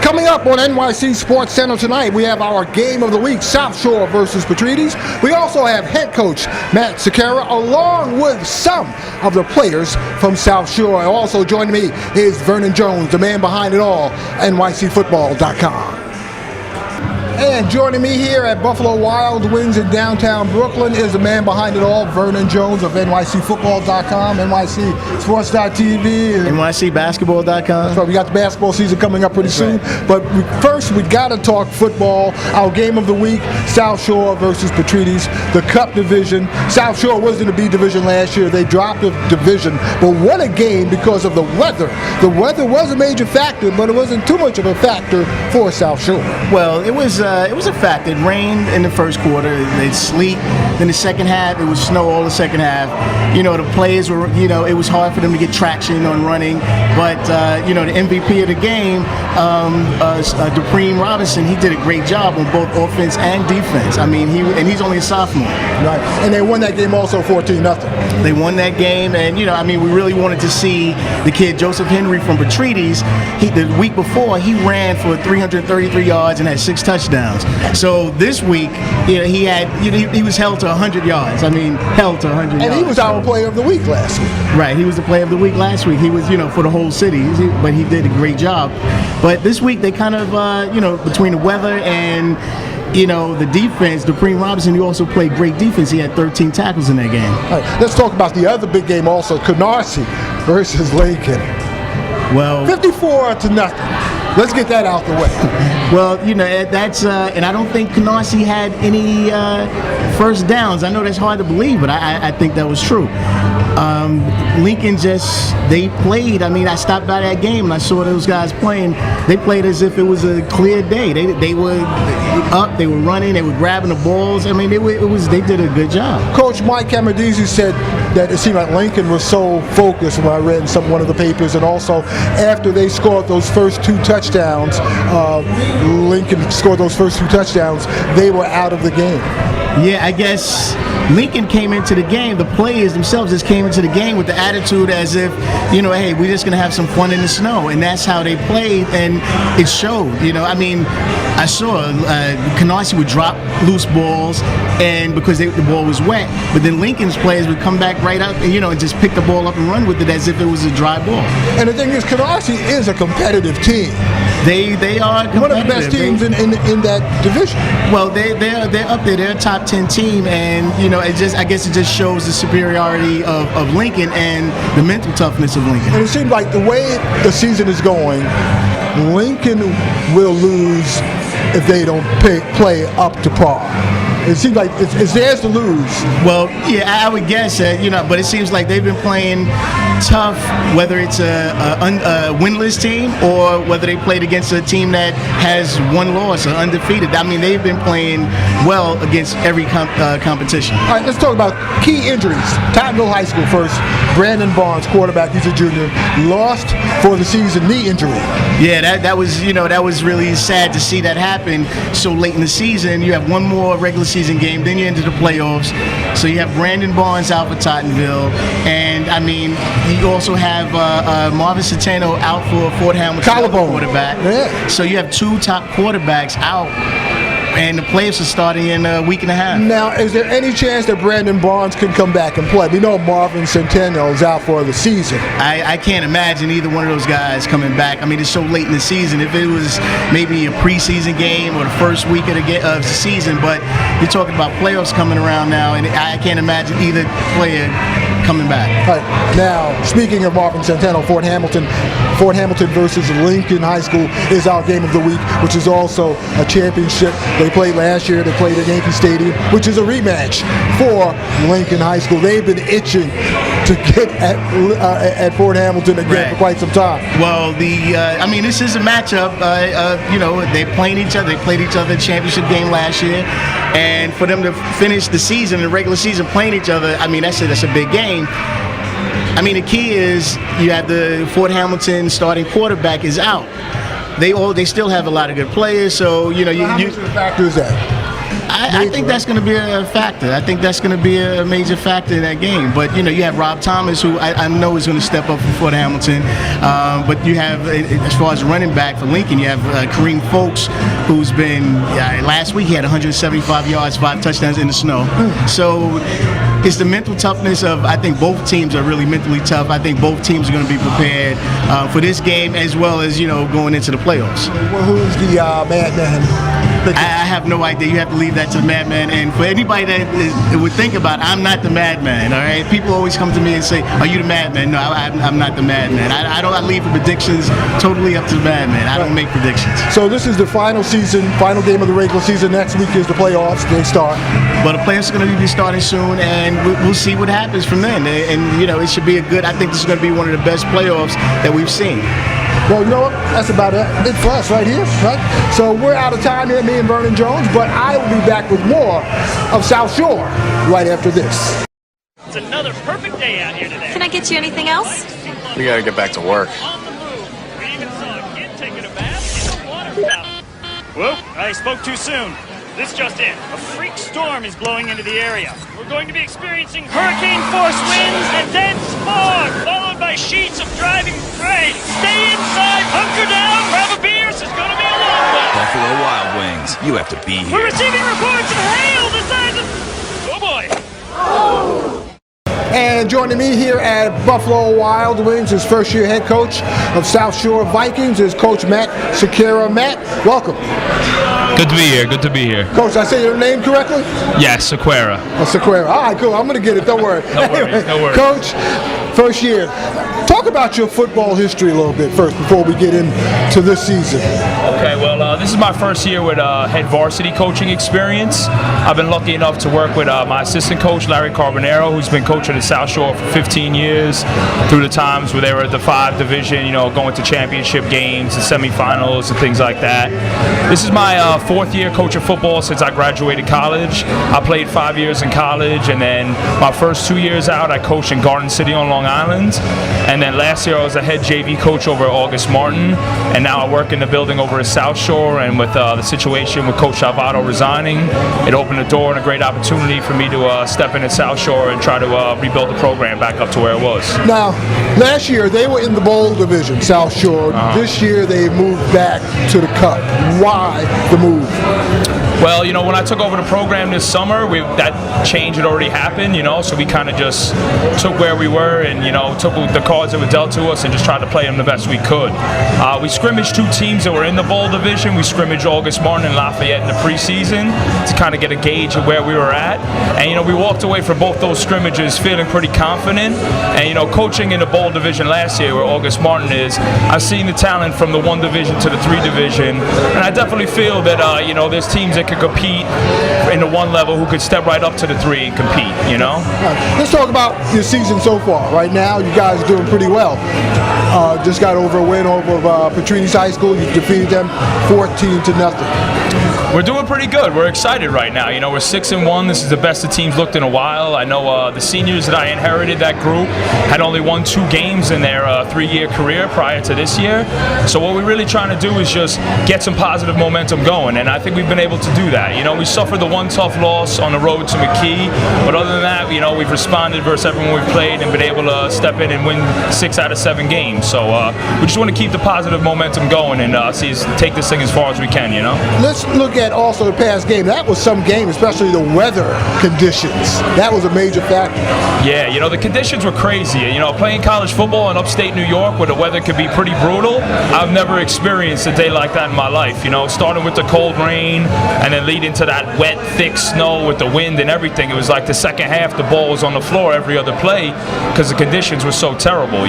Coming up on NYC Sports Center tonight, we have our game of the week, Southshore versus Patrides. We also have head coach Coach Sakira, along with some of the players from Southshore. Also joining me is Vernon Jones, the man behind it all, NYCFootball.com. And joining me here at Buffalo Wild Wings in downtown Brooklyn is the man behind it all, Vernon Jones of NYCFootball.com, NYCSports.tv, NYCBasketball.com. That's right, we got the basketball season coming up pretty soon. Right. But first, we got to talk football. Our game of the week, Southshore versus Patrides, the Cup division. Southshore was in the B division last year. They dropped the division, but what a game because of the weather. The weather was a major factor, but it wasn't too much of a factor for Southshore. Well, it was a fact. It rained in the first quarter. It sleet. Then the second half, it was snow all the second half. You know, the players were, it was hard for them to get traction on running. But, the MVP of the game, Dupree Robinson, he did a great job on both offense and defense. I mean, he's only a sophomore. Right. And they won that game also 14-0. They won that game, and, we really wanted to see the kid, Joseph Henry from Patrides. The week before, he ran for 333 yards and had 6 touchdowns. So this week, he was held to 100 yards. I mean, held to 100 yards. And he was our player of the week last week. Right, he was the player of the week last week. He was, for the whole city, but he did a great job. But this week, they kind of, between the weather and the defense, Dupree Robinson, he also played great defense. He had 13 tackles in that game. All right, let's talk about the other big game also, Canarsie versus Lincoln. Well, 54-0. Let's get that out the way. Well, that's, and I don't think Canarsie had any first downs. I know that's hard to believe, but I think that was true. Lincoln they played. I mean, I stopped by that game and I saw those guys playing. They played as if it was a clear day. They were up, they were running, they were grabbing the balls. I mean, they did a good job. Coach Mike Camardisi said that it seemed like Lincoln was so focused when I read in one of the papers, and also after they scored those first 2 touchdowns, Lincoln scored those first 2 touchdowns, they were out of the game. Yeah, I guess Lincoln came into the game, the players themselves just came into the game with the attitude as if, hey, we're just going to have some fun in the snow. And that's how they played, and it showed. I saw Canarsie would drop loose balls, and because the ball was wet, but then Lincoln's players would come back right up and just pick the ball up and run with it as if it was a dry ball. And the thing is, Canarsie is a competitive team. They are competitive. One of the best teams in that division. Well, they're up there. They're a top 10 team, and I guess it just shows the superiority of Lincoln and the mental toughness of Lincoln. And it seems like the way the season is going, Lincoln will lose if they don't play up to par. It seems like it's theirs to lose. Well, yeah, I would guess that, but it seems like they've been playing tough, whether it's a winless team or whether they played against a team that has 1 loss or undefeated. I mean, they've been playing well against every competition. All right, let's talk about key injuries. Tottenville High School first. Brandon Barnes, quarterback, he's a junior, lost for the season, knee injury. Yeah, that was really sad to see that happen so late in the season. You have one more regular season game, then you're into the playoffs. So you have Brandon Barnes out for Tottenville, and I mean, you also have Marvin Centeno out for Fort Hamilton, collarbone quarterback. Yeah. So you have 2 top quarterbacks out, and the playoffs are starting in a week and a half. Now, is there any chance that Brandon Barnes can come back and play? We know Marvin Centeno is out for the season. I can't imagine either one of those guys coming back. I mean, it's so late in the season. If it was maybe a preseason game or the first week of the season, but you're talking about playoffs coming around now, and I can't imagine either player coming back. All right. Now, speaking of Marvin Centeno, Fort Hamilton versus Lincoln High School is our game of the week, which is also a championship. They played last year. They played at Yankee Stadium, which is a rematch for Lincoln High School. They've been itching to get at Fort Hamilton again for quite some time. Well, this is a matchup. They're playing each other. They played each other in the championship game last year, and for them to finish the season, the regular season, playing each other, I mean, that's a big game. I mean, the key is you have the Fort Hamilton starting quarterback is out. They still have a lot of good players, so how much of a factor is that? I think that's going to be a factor. I think that's going to be a major factor in that game. But, you have Rob Thomas, who I know is going to step up for Fort Hamilton. But you have, as far as running back for Lincoln, you have Kareem Folks, who's been, last week he had 175 yards, 5 touchdowns in the snow. So it's the mental toughness of, I think both teams are really mentally tough. I think both teams are going to be prepared for this game as well as, going into the playoffs. Well, who's the madman? I have no idea. You have to leave that to the madman. And for anybody that would think about it, I'm not the madman, all right? People always come to me and say, are you the madman? No, I'm not the madman. I leave the predictions totally up to the madman. I don't make predictions. So this is the final game of the regular season. Next week is the playoffs. They start. But the playoffs are going to be starting soon, and we'll see what happens from then. And it should be I think this is going to be one of the best playoffs that we've seen. Well, you know what? That's about it for us right here, right? So we're out of time here, me and Vernon Jones, but I will be back with more of South Shore right after this. It's another perfect day out here today. Can I get you anything else? We gotta get back to work. On the move. We even saw a kid taking a bath in a water fountain. Whoop, I spoke too soon. This just in. A freak storm is blowing into the area. We're going to be experiencing hurricane-force winds and dense fog, followed by sheets of driving rain. Stay inside, hunker down, grab a beer. This is going to be a long one. Buffalo Wild Wings, you have to be We're here. receiving reports of hail the size of... Oh, boy. And joining me here at Buffalo Wild Wings, his first-year head coach of South Shore Vikings, is Coach Matt Sakira. Matt, welcome. Good to be here. Good to be here. Coach, I say your name correctly? Yes, Sakira. Sakira. All right, cool. I'm going to get it. Don't worry. No worries. No worries. Coach, first year. Talk about your football history a little bit first before we get into this season. Okay, well, this is my first year with head varsity coaching experience. I've been lucky enough to work with my assistant coach, Larry Carbonero, who's been coaching at South Shore for 15 years, through the times where they were at the 5 division, going to championship games and semifinals and things like that. This is my 4th year coaching football since I graduated college. I played 5 years in college, and then my first 2 years out, I coached in Garden City on Long Island. And then last year I was a head JV coach over at August Martin, and now I work in the building over at South Shore. And with the situation with Coach Salvato resigning, it opened a door and a great opportunity for me to step in at South Shore and try to rebuild the program back up to where it was. Now, last year they were in the bowl division, South Shore. This year they moved back to the Cup. Why the move? Well, when I took over the program this summer, that change had already happened, so we kind of just took where we were and, took the cards that were dealt to us and just tried to play them the best we could. We scrimmaged 2 teams that were in the bowl division. We scrimmaged August Martin and Lafayette in the preseason to kind of get a gauge of where we were at. And, we walked away from both those scrimmages feeling pretty confident. And, coaching in the bowl division last year where August Martin is, I've seen the talent from the 1 division to the 3 division. And I definitely feel that, there's teams that could compete in the 1 level who could step right up to the 3 and compete, Let's talk about your season so far. Right now, you guys are doing pretty well. Just got over a win over Petrini's High School. You defeated them 14-0. We're doing pretty good. We're excited right now. We're 6-1. This is the best the team's looked in a while. I know the seniors that I inherited, that group, had only won 2 games in their 3-year career prior to this year. So what we're really trying to do is just get some positive momentum going, and I think we've been able to do that. We suffered the 1 tough loss on the road to McKee, but other than that, we've responded versus everyone we've played and been able to step in and win 6 out of 7 games. So we just want to keep the positive momentum going and take this thing as far as we can. Let's look at also the past game. That was some game, especially the weather conditions. That was a major factor. Yeah, the conditions were crazy. Playing college football in upstate New York where the weather could be pretty brutal, I've never experienced a day like that in my life. Starting with the cold rain and then leading to that wet, thick snow with the wind and everything. It was like the second half, the ball was on the floor every other play because the conditions were so terrible,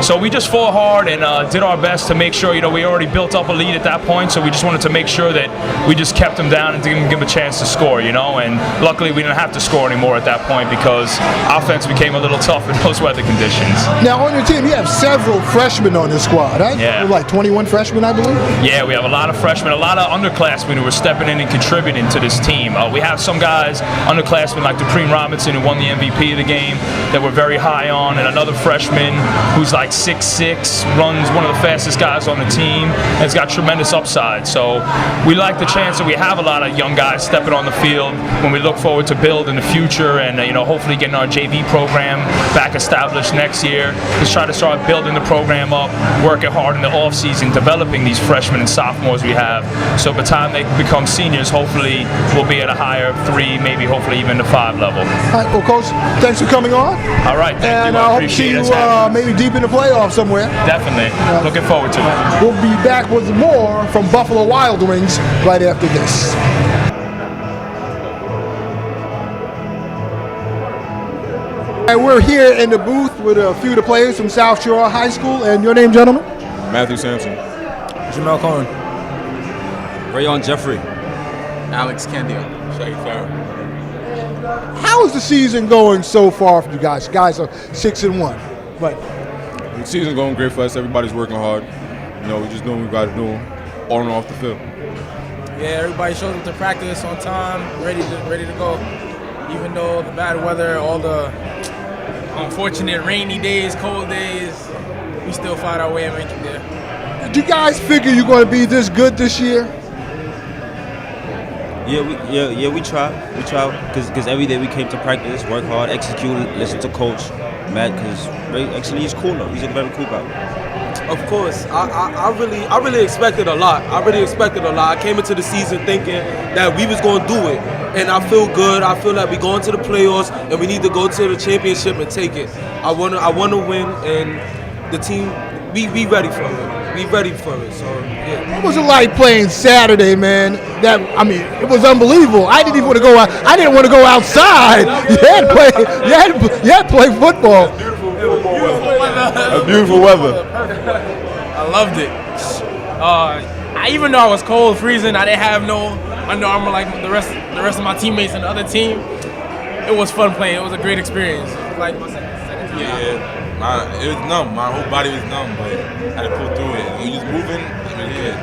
So we just fought hard and did our best to make sure, we already built up a lead at that point, so we just wanted to make sure that we just kept them down and didn't give them a chance to score, And luckily we didn't have to score anymore at that point because offense became a little tough in those weather conditions. Now on your team, you have several freshmen on this squad, right? Yeah. Like 21 freshmen, I believe? Yeah, we have a lot of freshmen, a lot of underclassmen who are stepping in building and contributing to this team. We have some guys, underclassmen like Dupree Robinson, who won the MVP of the game, that we're very high on, and another freshman who's like 6'6", runs one of the fastest guys on the team, and has got tremendous upside. So we like the chance that we have a lot of young guys stepping on the field when we look forward to build in the future, and hopefully getting our JV program back established next year. Just try to start building the program up, working hard in the off season, developing these freshmen and sophomores we have. So by the time they become seniors, hopefully we'll be at a higher 3, maybe hopefully even the 5 level. All right, well, Coach, thanks for coming on. All right, thank And you. I hope to see you maybe deep in the playoffs somewhere. Definitely. Looking forward to it. We'll be back with more from Buffalo Wild Wings right after this. And we're here in the booth with a few of the players from Southshore High School. And your name, gentlemen? Matthew Sampson. Jamel Cohen. Rayon Jeffrey. Alex Candia. Shaggy Farrell. How is the season going so far for you guys? You guys are 6-1, but The season's going great for us. Everybody's working hard. We're just doing what we got to do on and off the field. Yeah, everybody shows up to practice on time, ready to go. Even though the bad weather, all the unfortunate rainy days, cold days, we still find our way and make it there. did you guys figure you're going to be this good this year? We try because every day we came to practice, work hard, execute, listen to Coach Matt, because actually he's cool now. He's a very cool guy. Of course, I really expected a lot. I came into the season thinking that we was going to do it, and I feel good. I feel like we going to the playoffs, and we need to go to the championship and take it. I want to win, and the team, we ready for it. We ready for it. So yeah. What was it like playing Saturday, man? It was unbelievable. I didn't even want to go out. I didn't want to go outside. You had to play football. Beautiful weather. I loved it. Even though I was cold, freezing, I didn't have no Under Armour like the rest of my teammates and the other team. It was fun playing. It was a great experience. Like my second time. Yeah. It was numb. My whole body was numb, but I had to pull through it. We just moving. It was good.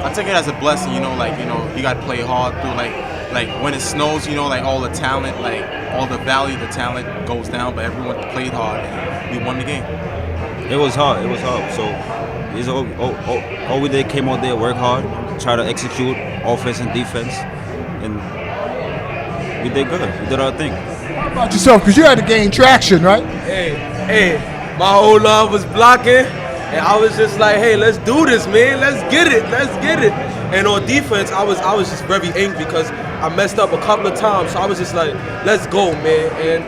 I take it as a blessing, you got to play hard through, like when it snows, all the talent, all the value of the talent goes down, but everyone played hard and we won the game. It was hard. So it's all we did, came out there, work hard, try to execute offense and defense, and we did good. We did our thing. How about yourself? Because you had to gain traction, right? Hey, my whole love was blocking, and I was just like, hey, let's do this, man. Let's get it. And on defense, I was just very angry because I messed up a couple of times. So I was just like, let's go, man. And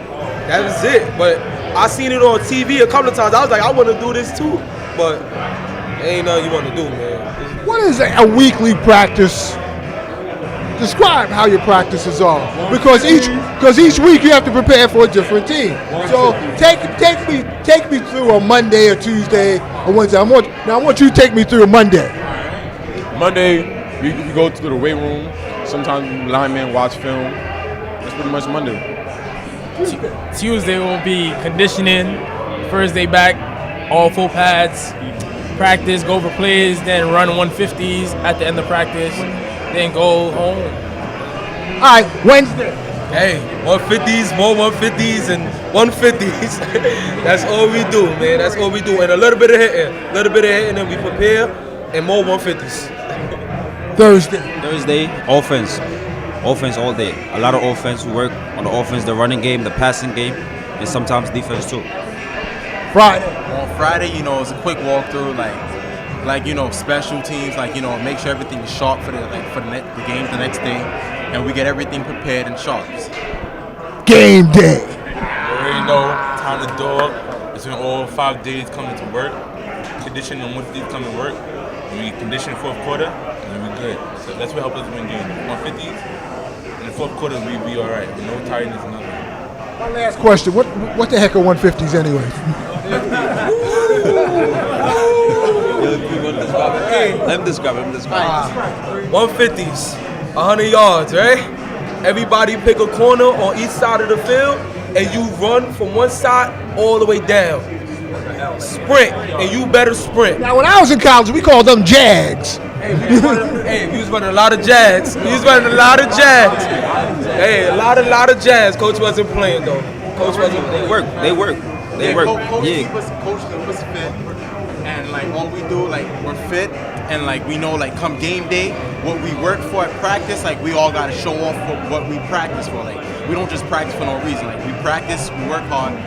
that was it. But I seen it on TV a couple of times. I was like, I want to do this too. But ain't nothing you want to do, man. What is a weekly practice? Describe how your practices are, because each week you have to prepare for a different team. So take me through a Monday or Tuesday or Wednesday. I want you to take me through a Monday. Monday, we go to the weight room. Sometimes linemen watch film. That's pretty much Monday. Tuesday will be conditioning. First day back, all full pads. Practice, go over plays, then run 150s at the end of practice. Then go home. All right, Wednesday. Hey, 150s, more 150s, and 150s. That's all we do, man. That's all we do. And a little bit of hitting, and we prepare, and more 150s. Thursday, offense all day. A lot of offense. We work on the offense, the running game, the passing game, and sometimes defense too. Friday. On Friday, it's a quick walkthrough, special teams, make sure everything is sharp for the game the next day, and we get everything prepared and sharp. Game day. You already know, time to dog. It's when all 5 days coming to work. Conditioning on what days come to work. And we condition the fourth quarter, and we're good. So that's what helped us win games. 150s. In the fourth quarter, we be all right. No tiredness, nothing. My last question: What the heck are 150s anyway? Let him describe. 150s, 100 yards, right? Everybody pick a corner on each side of the field, and you run from one side all the way down. Sprint, and you better sprint. Now, when I was in college, we called them Jags. Hey, we was running a lot of Jags. Hey, a lot of Jags. Coach wasn't playing though. Coach wasn't playing. They work. Coach was fit, and like all we do, like we're fit, and like we know, like come game day, what we work for at practice, like we all gotta show off for what we practice for. Like we don't just practice for no reason. Like we practice, we work hard.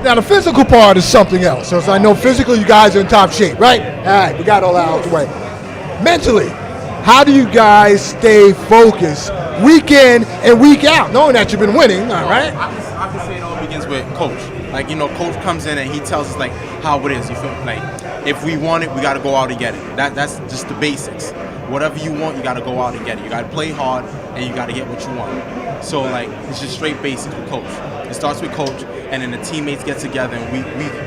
Now the physical part is something else. So I know physically you guys are in top shape, right? All right, we got all that out the way. Mentally, how do you guys stay focused week in and week out, knowing that you've been winning, all right? I can say it all begins with coach. Like, you know, coach comes in and he tells us like how it is. You feel like if we want it, we got to go out and get it. That's just the basics. Whatever you want, you got to go out and get it. You got to play hard and you got to get what you want. So like it's just straight basics with coach. It starts with coach, and then the teammates get together and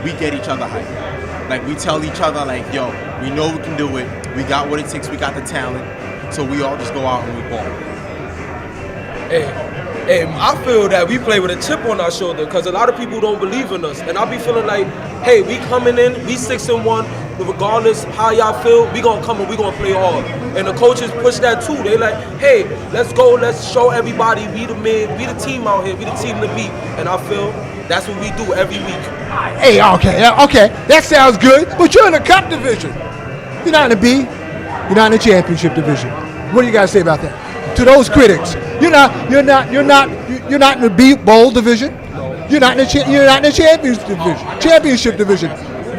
we get each other hyped. Like we tell each other like, yo, we know we can do it. We got what it takes. We got the talent. So we all just go out and we ball. Hey, I feel that we play with a chip on our shoulder because a lot of people don't believe in us. And I be feeling like, hey, we coming in, we 6-1, regardless how y'all feel, we gonna come and we gonna play hard. And the coaches push that too. They like, hey, let's go, let's show everybody we the men, we the team out here, we the team to beat. And I feel that's what we do every week. Hey, okay, that sounds good, but you're in the Cup division. You're not in the B, you're not in the championship division. What do you guys say about that? To those critics, you're not in the B bowl division. You're not in the championship division.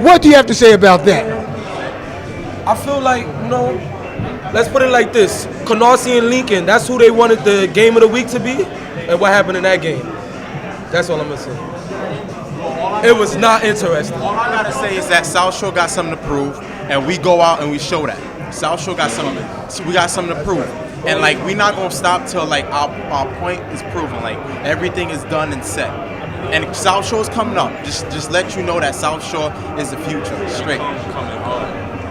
What do you have to say about that? I feel like, let's put it like this: Canarsie and Lincoln. That's who they wanted the game of the week to be, and what happened in that game. That's all I'm gonna say. It was not interesting. All I gotta say is that Southshore got something to prove, and we go out and we show that. Southshore got something. So we got something to prove. And like we're not gonna stop till like our point is proven. Like everything is done and set. And Southshore's coming up. Just let you know that Southshore is the future. Straight. Coming hard.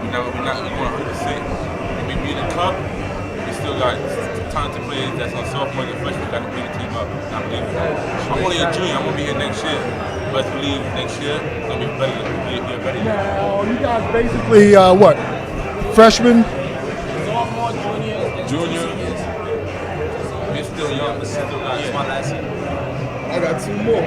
We're not 100%. We be in the cup. We still got talented players that's on sophomore and freshmen got to bring the team up. I believe that. I'm only a junior. I'm gonna be here next year. But I believe next year it's gonna be better. Be a better year. You guys basically what? Freshmen. Junior. We're still young. This is still not my last year. I got two more.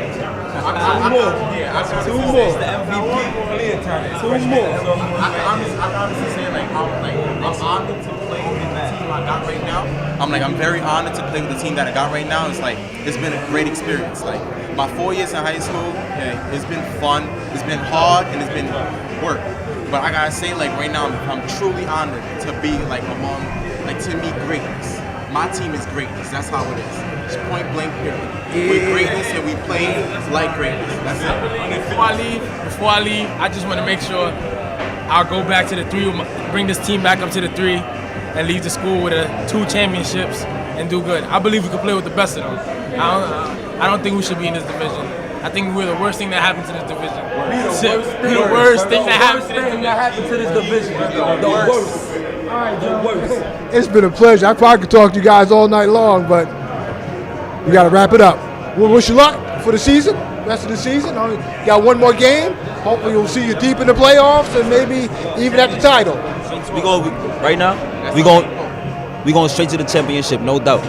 Two more. It's the MVP. Two more. I honestly say I'm honored to play with the team I got right now. I'm very honored to play with the team that I got right now. It's been a great experience. Like my 4 years in high school, it's been fun. It's been hard and it's been work. But I gotta say, like right now, I'm truly honored to be like among, like to me, greatness. My team is greatness. That's how it is. It's point blank period. We're greatness and we play like greatness. That's it. Before I leave, I just want to make sure I'll go back to the 3, bring this team back up to the 3, and leave the school with 2 championships and do good. I believe we can play with the best of them. I don't think we should be in this division. I think we're the worst thing that happened to this division. The worst thing that happened to this division. The worst. It's been a pleasure. I probably could talk to you guys all night long, but we got to wrap it up. We'll wish you luck for the season, rest of the season. You got one more game. Hopefully we'll see you deep in the playoffs and maybe even at the title. We going straight to the championship, no doubt.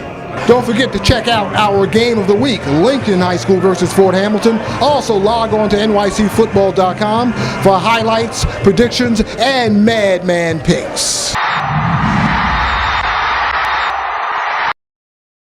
Don't forget to check out our game of the week, Lincoln High School versus Fort Hamilton. Also log on to nycfootball.com for highlights, predictions, and madman picks.